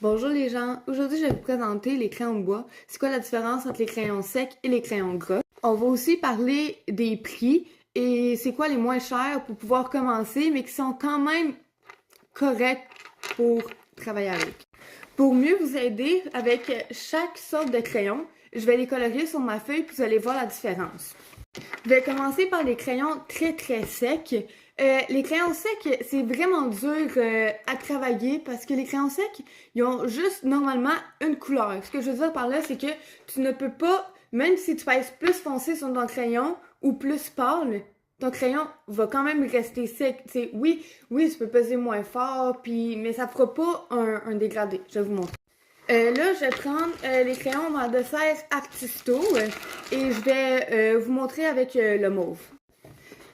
Bonjour les gens, aujourd'hui je vais vous présenter les crayons de bois. C'est quoi la différence entre les crayons secs et les crayons gras? On va aussi parler des prix et c'est quoi les moins chers pour pouvoir commencer mais qui sont quand même corrects pour travailler avec. Pour mieux vous aider avec chaque sorte de crayon, je vais les colorier sur ma feuille puis vous allez voir la différence. Je vais commencer par les crayons très secs. Les crayons secs, c'est vraiment dur à travailler parce que les crayons secs, ils ont juste normalement une couleur. Ce que je veux dire par là, c'est que tu ne peux pas, même si tu pèses plus foncé sur ton crayon ou plus pâle, ton crayon va quand même rester sec. T'sais, oui, tu peux peser moins fort, mais ça fera pas un dégradé. Je vais vous montrer. Là, je vais prendre les crayons de 16 Artisto et je vais vous montrer avec le mauve.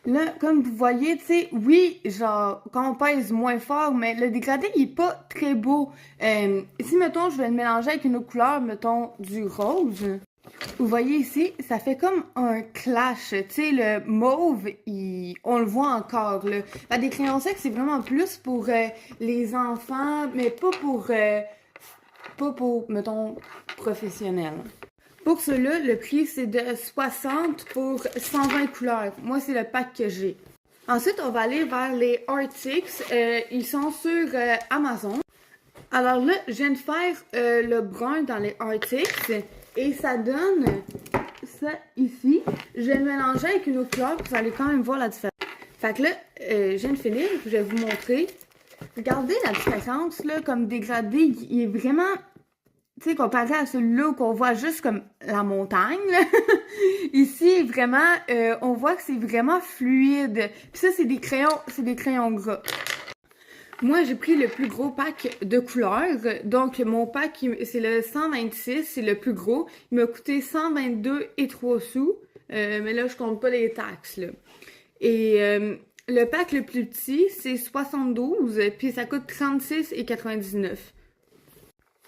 Là, comme vous voyez, tu sais, oui, genre, quand on pèse moins fort, mais le dégradé, il est pas très beau. Ici, mettons, je vais le mélanger avec une autre couleur, mettons, du rose. Vous voyez ici, ça fait comme un clash. Tu sais, le mauve, on le voit encore, là. Des crayons secs, c'est vraiment plus pour les enfants, mais pas pour, mettons, professionnel. Pour cela, le prix, c'est de 60 pour 120 couleurs. Moi, c'est le pack que j'ai. Ensuite, on va aller vers les Arctics. Ils sont sur Amazon. Alors là, je viens de faire le brun dans les Arctics et ça donne ça ici. Je vais le mélanger avec une autre couleur pour vous allez quand même voir la différence. Fait que là, je viens de finir. Je vais vous montrer. Regardez la différence, là, comme dégradé. Il est vraiment... Tu sais, comparé à celui-là qu'on voit juste comme la montagne, là. Ici, vraiment, on voit que c'est vraiment fluide. Puis ça, c'est des crayons gras. Moi, j'ai pris le plus gros pack de couleurs. Donc, mon pack, c'est le 126, c'est le plus gros. Il m'a coûté 122 et 3 sous. Mais là, je compte pas les taxes, là. Et le pack le plus petit, c'est 72, puis ça coûte 36 et 99.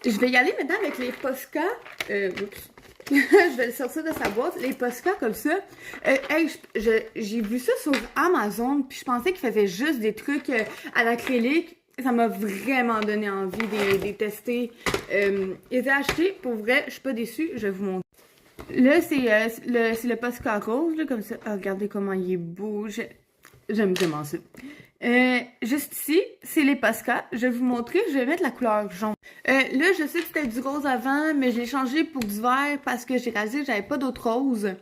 Je vais y aller maintenant avec les Posca. Oups. Je vais le sortir de sa boîte. Les Posca comme ça. Hey, j'ai vu ça sur Amazon, puis je pensais qu'ils faisaient juste des trucs à l'acrylique. Ça m'a vraiment donné envie de les tester. Je les ai achetés. Pour vrai, je suis pas déçue. Je vais vous montrer. Là, c'est le Posca rose, là, comme ça. Ah, regardez comment il est beau. J'aime vraiment ça. Juste ici, c'est les Posca. Je vais vous montrer, je vais mettre la couleur jaune. Là, je sais que c'était du rose avant, mais je l'ai changé pour du vert parce que j'ai réalisé que j'avais pas d'autre rose.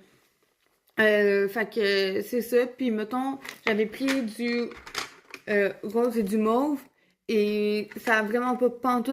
Fait que c'est ça. Puis, mettons, j'avais pris du rose et du mauve et ça a vraiment pas pantoute